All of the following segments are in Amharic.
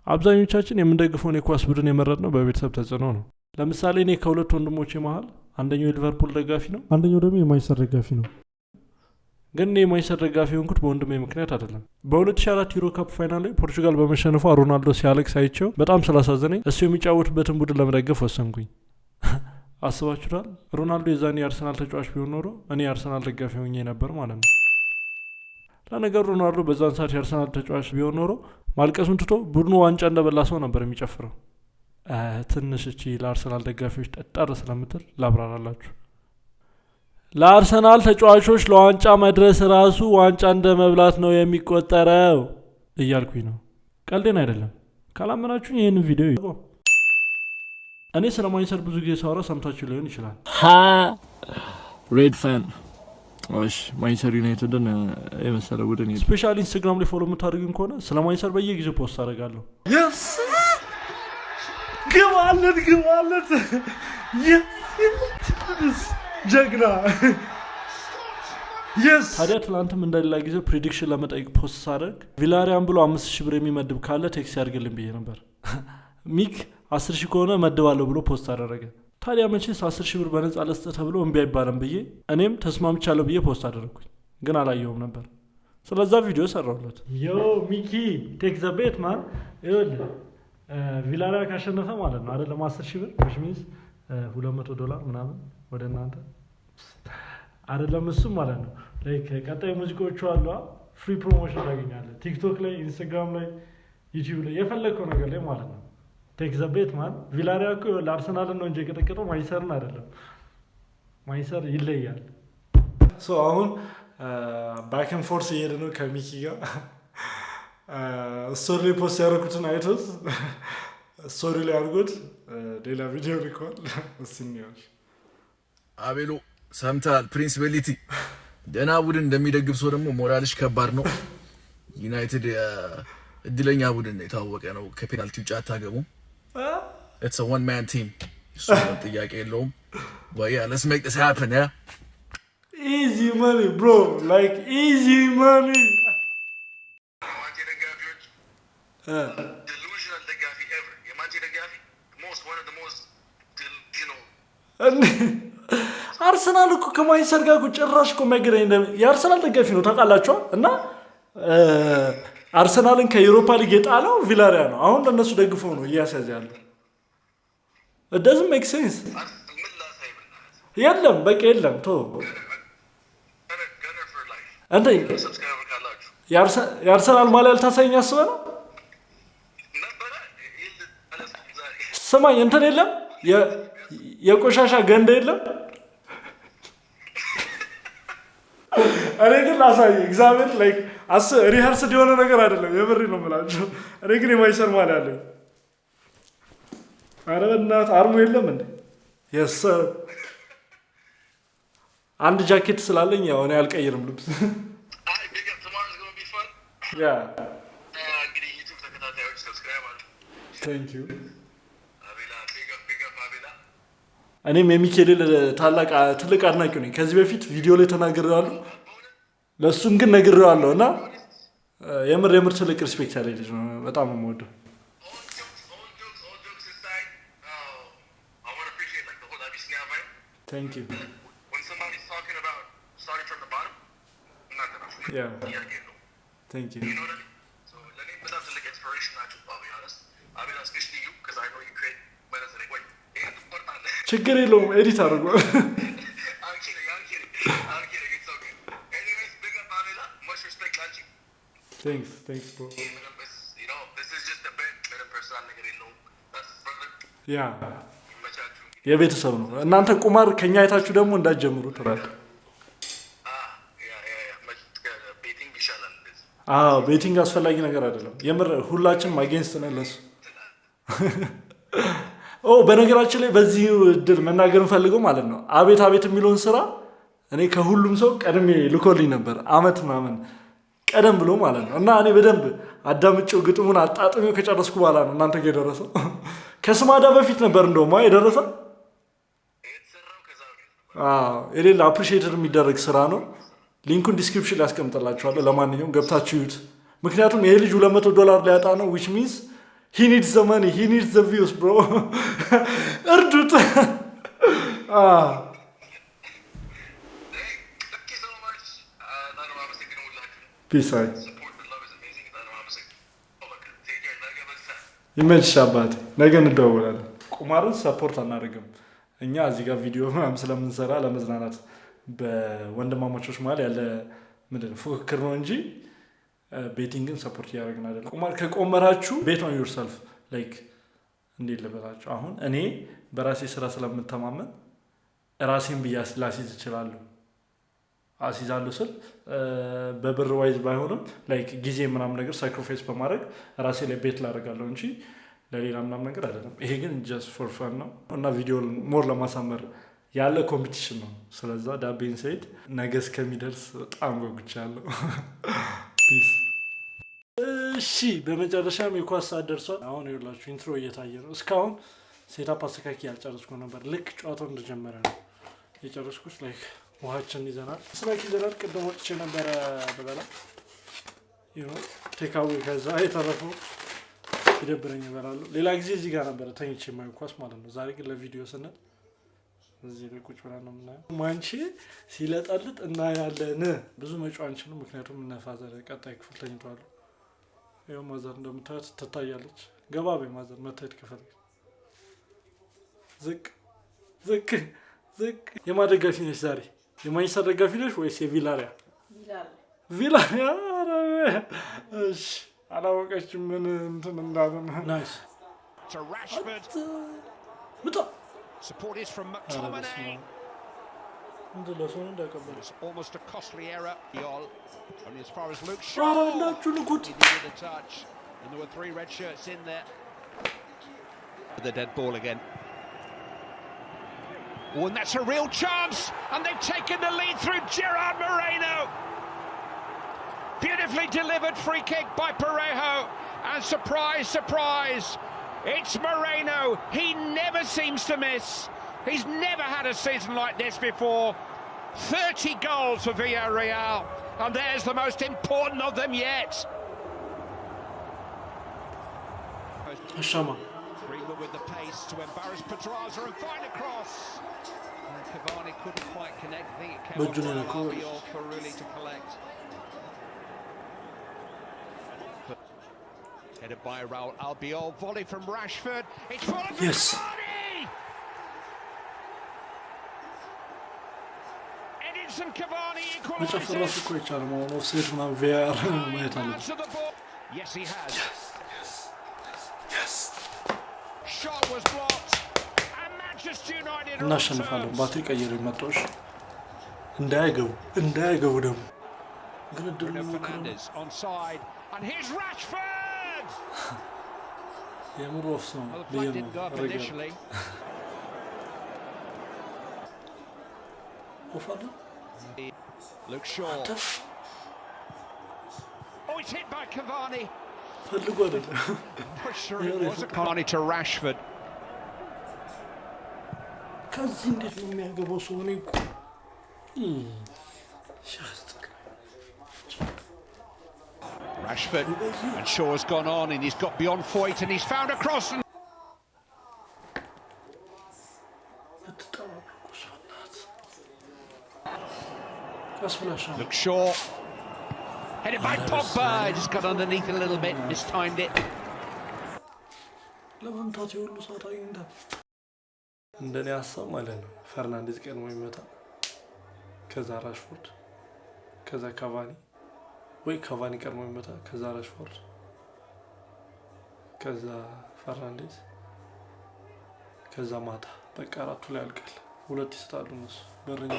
አብዛኞቻችን የምንደግፈውን የኳስ ቡድን የመረጥነው በቤተሰብ ተጽዕኖ ነው። ለምሳሌ እኔ ከሁለት ወንድሞቼ መሃል አንደኛው የሊቨርፑል ደጋፊ ነው፣ አንደኛው ደግሞ የማንቸስተር ደጋፊ ነው። ግን እኔ የማንቸስተር ደጋፊ ሆንኩት በወንድሜ ምክንያት አይደለም። በ2004 ዩሮ ካፕ ፋይናል ላይ ፖርቹጋል በመሸነፏ ሮናልዶ ሲያለቅስ አይቼው በጣም ስላሳዘነኝ እሱ የሚጫወትበትን ቡድን ለመደገፍ ወሰንኩኝ። አስባችሁታል? ሮናልዶ የዛኔ የአርሰናል ተጫዋች ቢሆን ኖሮ እኔ የአርሰናል ደጋፊ ሆኜ ነበር ማለት ነው። ለነገሩ ሮናልዶ በዛን ሰዓት የአርሰናል ተጫዋች ቢሆን ኖሮ ማልቀሱን ትቶ ቡድኑ ዋንጫ እንደበላ ሰው ነበር የሚጨፍረው። ትንሽ እቺ ለአርሰናል ደጋፊዎች ጠጣር ስለምትል ላብራራላችሁ። ለአርሰናል ተጫዋቾች ለዋንጫ መድረስ ራሱ ዋንጫ እንደ መብላት ነው የሚቆጠረው እያልኩኝ ነው። ቀልዴን አይደለም። ካላመናችሁኝ ይህንን ቪዲዮ ይቆ እኔ ስለ ማንቸስተር ብዙ ጊዜ ሳወራ ሰምታችሁ ሊሆን ይችላል። ሬድ ፋን ማንቸስተር ዩናይትድን የመሰለ ቡድን ስፔሻሊ ኢንስታግራም ላይ ፎሎ የምታደርጉኝ ከሆነ ስለ ማንቸስተር በየጊዜው ፖስት አደርጋለሁ። ግባለት ጀግና። ታዲያ ትላንትም እንደሌላ ጊዜው ፕሬዲክሽን ለመጠየቅ ፖስት ሳደርግ ቪላሪያን ብሎ 5000 ብር የሚመድብ ካለ ቴክስት ያድርግልን ብዬ ነበር። ሚክ 10,000 ከሆነ መድባለሁ ብሎ ፖስት አደረገ። ታዲያ መቼስ 10,000 ብር በነፃ ለስጠህ ተብሎ እምቢ አይባልም ብዬ እኔም ተስማምቻለሁ ብዬ ፖስት አደረግኩኝ። ግን አላየውም ነበር። ስለዛ ቪዲዮ ሰራሁለት። ሚኪ ቴክ ዘ ቤት ማን ይኸውልህ ቪላሪያ ካሸነፈ ማለት ነው አይደለም 10,000 ብር which means $200 ምናምን ወደ እናንተ አይደለም እሱም ማለት ነው። ላይክ ቀጣይ ሙዚቃዎቹ አሉ ፍሪ ፕሮሞሽን ታገኛለህ ቲክቶክ ላይ ኢንስታግራም ላይ ዩቲዩብ ላይ የፈለከው ነገር ላይ ማለት ነው። ቴክ ዘ ቤት ማን ቪላሪያ እኮ ለአርሰናል ነው እንጂ የቀጠቀጠው ማንቸስተርን አይደለም። ማንቸስተር ይለያል። ሶ አሁን ባክ ኤንድ ፎርስ እየሄደ ነው ከሚኪ ጋር ስቶሪ ላይ ፖስት ያደረኩትን አይቶት ስቶሪ ላይ አድርጎት ሌላ ቪዲዮ ልኳል። እስኒዎች አቤሎ ሰምተሃል? ፕሪንስ ቤሊቲ ደህና ቡድን እንደሚደግፍ ሰው ደግሞ ሞራልሽ ከባድ ነው። ዩናይትድ እድለኛ ቡድን የታወቀ ነው። ከፔናልቲ ውጭ አታገቡም። It's a one man team. እሱ ጥያቄ የለውም። But yeah, let's make this happen, yeah? Easy money, bro. Like easy money. Delusional ደጋፊ ever. የማንቼ ደጋፊ one of the most delusional. አርሰናል እኮ ከማንቸስተር ጋር ጭራሽ እኮ የሚያገናኝ የአርሰናል ደጋፊ ነው ታውቃላችሁ። እና አርሰናልን ከዩሮፓ ሊግ የጣለው ቪላሪያ ነው። አሁን ለነሱ ደግፈው ነው እያሳዘ ያለው። it doesn't make sense። የለም በቃ የለም ቶ አንተ የአርሰናል ማሊያ ልታሳየኝ አስበህ ነው? ስማኝ እንትን የለም የቆሻሻ ገንዳ የለም። እኔ ግን ላሳይ እግዚአብሔር ላይክ ሪሃርስድ የሆነ ነገር አይደለም። የብሬ ነው የምላቸው። እኔ ግን የማንቸስተር ማሊያ አለኝ። ኧረ በእናትህ አርሙ የለም እንዴ? የስ ሰር አንድ ጃኬት ስላለኝ ያው እኔ አልቀይርም ልብስ። ያ እንግዲህ ዩቲዩብ ተከታታዮች ሰብስክራይብ አድርጉ። ቴንክ ዩ። እኔም የሚኬሌል ትልቅ አድናቂው ነኝ። ከዚህ በፊት ቪዲዮ ላይ ተናግሬዋለሁ፣ ለእሱም ግን ነግሬዋለሁ እና የምር ትልቅ ሪስፔክት ያለኝ ልጅ ነው። በጣም የምወደው። Thank you. When somebody's talking about starting from the bottom, I'm not gonna. Yeah. Thank you. You know what I mean? So let me put up to like inspiration, I'll be honest. I mean, especially you, because I know you create better than anybody. ችግር የለውም ኤዲት አድርጎ። I'm kidding. It's okay. Anyways, big up Avila. Much respect, Lanchi. Thanks, bro. You know, this is just a bit. Better person, nigga, know. That's brother. Yeah. የቤተሰብ ነው። እናንተ ቁማር ከኛ አይታችሁ ደግሞ እንዳትጀምሩ ትራክ። ቤቲንግ አስፈላጊ ነገር አይደለም። የምር ሁላችንም አጌንስት ነን ለሱ። በነገራችን ላይ በዚህ እድል መናገር እንፈልገው ማለት ነው አቤት አቤት የሚለውን ስራ እኔ ከሁሉም ሰው ቀድሜ ልኮልኝ ነበር አመት ምናምን ቀደም ብሎ ማለት ነው። እና እኔ በደንብ አዳምጬው ግጥሙን አጣጥሜው ከጨረስኩ በኋላ ነው እናንተ ጋር የደረሰው። ከስማዳ በፊት ነበር እንደውም የደረሰው። የሌላ አፕሪሺየትድ የሚደረግ ስራ ነው። ሊንኩን ዲስክሪፕሽን ላይ ያስቀምጥላችኋለሁ። ለማንኛውም ገብታችሁ ይዩት። ምክንያቱም ይሄ ልጅ $200 ሊያጣ ነው which means he needs the money, he needs the views, bro. እርዱት። ፒስ አይ ይመችሽ አባቴ፣ ነገ እንደዋወላለን። ቁማርን ሰፖርት አናደርግም እኛ እዚህ ጋር ቪዲዮ ምናምን ስለምንሰራ ለመዝናናት በወንድማማቾች መሀል ያለ ምንድን ነው ፉክክር ነው እንጂ ቤቲንግን ሰፖርት እያደረግን አይደለም። ቁማር ከቆመራችሁ ቤት ኦን ዩርሰልፍ ላይክ እንዴት ልበላችሁ፣ አሁን እኔ በራሴ ስራ ስለምተማመን ራሴን ብዬ ላሲዝ እችላለሁ። አሲዛለሁ ስል በብር ዋይዝ ባይሆንም ላይክ ጊዜ ምናምን ነገር ሳክሪፋይስ በማድረግ ራሴ ላይ ቤት ላደርጋለሁ እንጂ ለሌላ ምናምን ነገር አይደለም። ይሄ ግን ጀስት ፎር ፈን ነው እና ቪዲዮ ሞር ለማሳመር ያለ ኮምፒቲሽን ነው። ስለዛ ዳቤን ሰይድ ነገ እስከሚደርስ በጣም ጓጉቻለሁ። ፒስ። እሺ በመጨረሻም የኳስ ሰዓት ደርሷል። አሁን ይኸውላችሁ ኢንትሮ እየታየ ነው። እስካሁን ሴታፕ አስተካኪ ያልጨረስኩ ነበር። ልክ ጨዋታው እንደጀመረ ነው የጨረስኩት። ላይክ ውሃችን ይዘናል፣ ስናክ ይዘናል። ቅድም ወጥቼ ነበረ በበላ ቴካዊ፣ ከዛ የተረፈው ይደብረኝ እበላለሁ። ሌላ ጊዜ እዚህ ጋር ነበረ ተኝቼ የማየው ኳስ ማለት ነው። ዛሬ ግን ለቪዲዮ ስንል እዚህ ላይ ቁጭ ብለን ነው የምናየው። ማንቺ ሲለጠልጥ እናያለን። ብዙ መጫወት አንችልም፣ ምክንያቱም እነ ፋዘር ቀጣይ ክፍል ተኝተዋል። ይኸው ማዘር እንደምታዩት ትታያለች። ገባ በይ ማዘር፣ መታየት ከፈለግሽ ዝቅ ዝቅ ዝቅ። የማን ደጋፊ ነሽ ዛሬ? የማንቸስተር ደጋፊ ነሽ ወይስ የቪላሪያ? ቪላሪያ። እሺ አላወቀችም ምን እንትን እንዳለ። ናይስ supported from McTominay. It's almost a costly error. Only as far as Luke Shaw. He needed a touch, and there were 3 red shirts in there. The dead ball again. Oh, and that's a real chance, and they've taken the lead through Gerard Moreno. Beautifully delivered free kick by Parejo, and surprise, surprise. It's Moreno. He never seems to miss. He's never had a season like this before. 30 goals for Villarreal, and there's the most important of them yet. Greenwood with the pace to embarrass Pedraza and find a cross. And Cavani couldn't quite connect. I think it came off Albiol for Rulli to collect. Headed by Raul Albiol, volley from Rashford. It's followed by Cavani! Edinson Cavani equalises. Yes, he has. Yes. Shot was blocked. And Manchester United are እናሸንፋለን። ባትሪ ቀይር ይመጣሽ እንዳያገቡ ደግሞ ግን እድሉ Fernandes onside, and here's Rashford. የምር ኦፍስ ነው initially. Luke Shaw. Oh, it's hit by Cavani. ፈልጎ አይደለም። Not sure it was a Cavani to Rashford. ከዚህ እንዴት ነው የሚያገባው ሰው ነው እኮ Rashford, and Shaw's gone on, and he's got beyond Foyt, and he's found a cross. Look, Shaw headed by Pogba, just got underneath a little bit, mistimed it. እንደኔ ሀሳብ ማለት ነው ፈርናንዴዝ ቀድሞ ይመጣ፣ ከዛ ራሽፎርድ፣ ከዛ ካቫኒ ወይ ካቫኒ ቀድሞ ይመጣ፣ ከዛ ራሽፎርድ፣ ከዛ ፈርናንዴዝ፣ ከዛ ማታ። በቃ አራቱ ላይ ያልቃል። ሁለት ይሰጣሉ እነሱ በረኛ።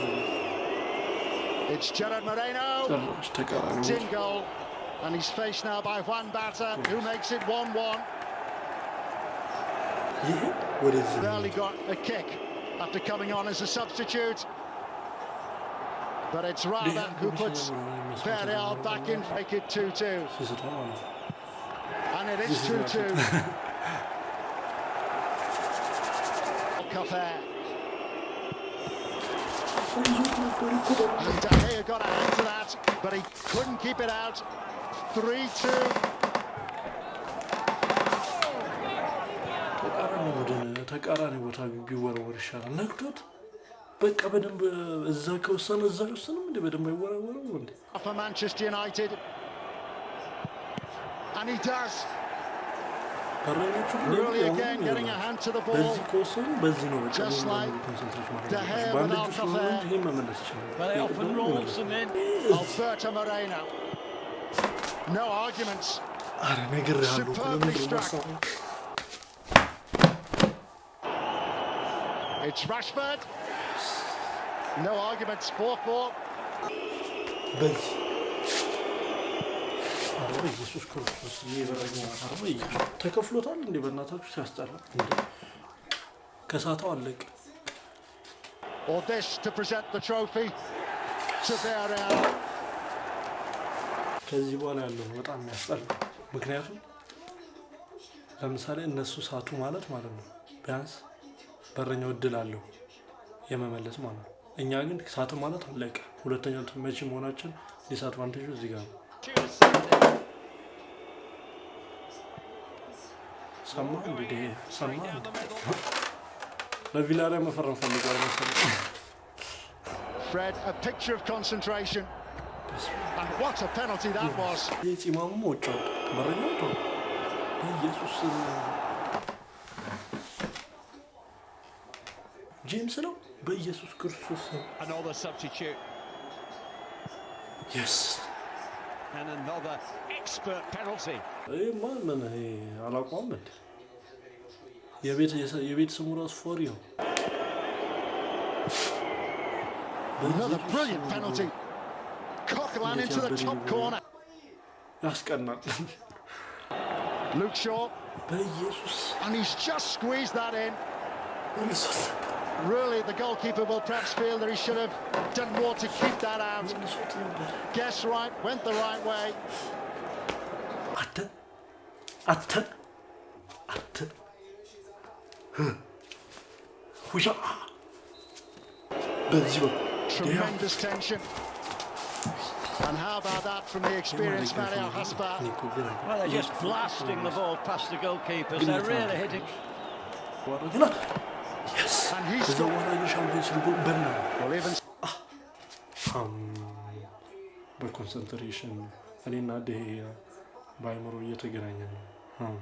It's Gerard Moreno. It's in goal, and he's faced now by Juan Bata, who makes it 1-1. Barely got a kick after coming on as a substitute, but it's Rada who puts Villarreal back in, make it 2-2, and it is 2-2. Cafe. And De Gea got a hand to that, but he couldn't keep it out. 3-2. ተቃራኒ ቦታ ቢወረወር ይሻላል። ነክቶት በቃ በደንብ እዛ ከወሰነ እዛ ወሰነም እንደ በደንብ አይወረወረው እንዴ For Manchester United. And he does. Really again getting a hand to the ball. በዚህ ከወሰኑ በዚህ ነው በቃ Just like De Gea ባንድ with ጁስ ነው እንጂ ይሄን መመለስ ይችላል። Well, they often rolls them in. Alberto Moreno. No arguments. አረ ነገር ያለው Superbly struck. It's Rashford. No arguments. 4-4. በዚህ አረ ኢየሱስ ክርስቶስ ይበረኛ አረ ኢየሱስ ተከፍሎታል እንዴ በእናታችሁ ሲያስጠላ እንዴ ከሳታው አለቀ Or this to present the trophy to Villarreal. ከዚህ በኋላ ያለው በጣም የሚያስጠላ ምክንያቱም ለምሳሌ እነሱ ሳቱ ማለት ነው ቢያንስ በረኛው እድል አለው የመመለስ ማለት ነው። እኛ ግን ሳቱ ማለት አለቀ። ሁለተኛው ተመቺ መሆናችን ዲስአድቫንቴጁ እዚህ ጋር ነው። ሰማ እንዴ ሰማ ለቪላሪያ መፈረም ፈልጓል መሰለኝ። Fred, a picture of concentration. And what a penalty that was. የጺማሙ ወጣው በረኛው ነው ኢየሱስ ጄምስ ነው በኢየሱስ ክርስቶስ Another substitute. yes And another expert penalty. ማን አላውቀውም እንዴ የቤት ስሙ ራስ ፎሪዮ Another brilliant penalty. Coquelin into the top corner. ያስቀናል Luke Shaw. በኢየሱስ And he's just squeezed that in. ወልሶት Really, the goalkeeper will perhaps feel that he should have done more to keep that out. ወልሶት ነበር Guess right, went the right way. አተ ሁሻ በዚህ በኩል Tremendous tension. And how about that from the experienced Mario Haspa? Well, they're just blasting the ball past the goalkeepers. They're really hitting. yes And he's the one I champions league በና Well, even በኮንሰንትሬሽን እኔና ደሄ ባይመሮ እየተገናኘ ነው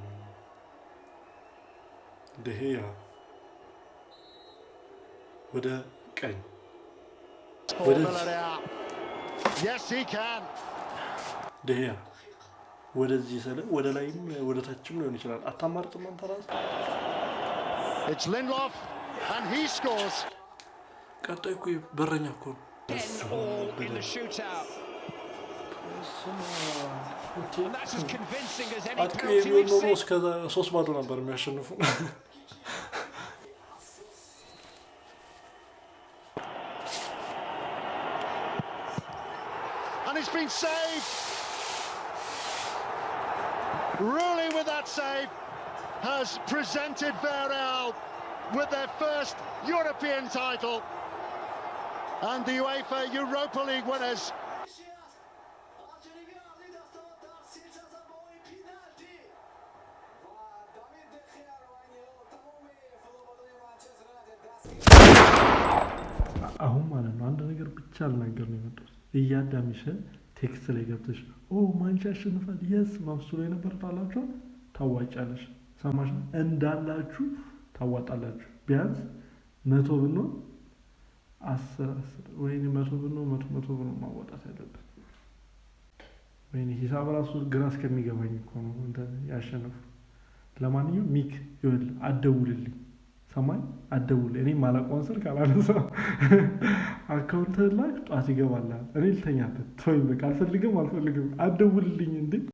ደሄ ወደ ቀኝ yes, he can. ደሄ ወደዚህ ሰለ ወደ ላይም ወደ ታችም ሊሆን ይችላል አታማርጥም አንተ ራስ It's Lindelof and he scores. ቀጣይ እኮ በረኛ እኮ 10 all in the shootout. And that's as convincing as any penalty we've seen. እስከ 3-0 ነበር የሚያሸንፉ And it's been saved. Really with that save has presented Villarreal with their first European title and the UEFA Europa League winners. አሁን ማለት ነው አንድ ነገር ብቻ አልናገር ነው የመጣው እያዳምሽ ቴክስት ላይ ገብተሽ ኦ ማንቸስተር አሸንፏል yes ማብሱ ላይ ነበር ታላችሁ ታዋጫለሽ ሰማሽ እንዳላችሁ ታዋጣላችሁ ቢያንስ 100 ብር ነው 10 ወይኔ 100 ብር ነው 100 ብር ነው ማዋጣት ያለበት ወይኔ ሂሳብ ራሱ ግራ እስከሚገባኝ እኮ ነው እንደ ያሸነፉ ለማንኛውም ሚክ ይወል አደውልልኝ ሰማይ አደውል እኔ ማላቋን ስር ካላነሳ አካውንት ላይ ጧት ይገባል እኔ ልተኛበት ተወኝ በቃ አልፈልግም አደውልልኝ እንዴ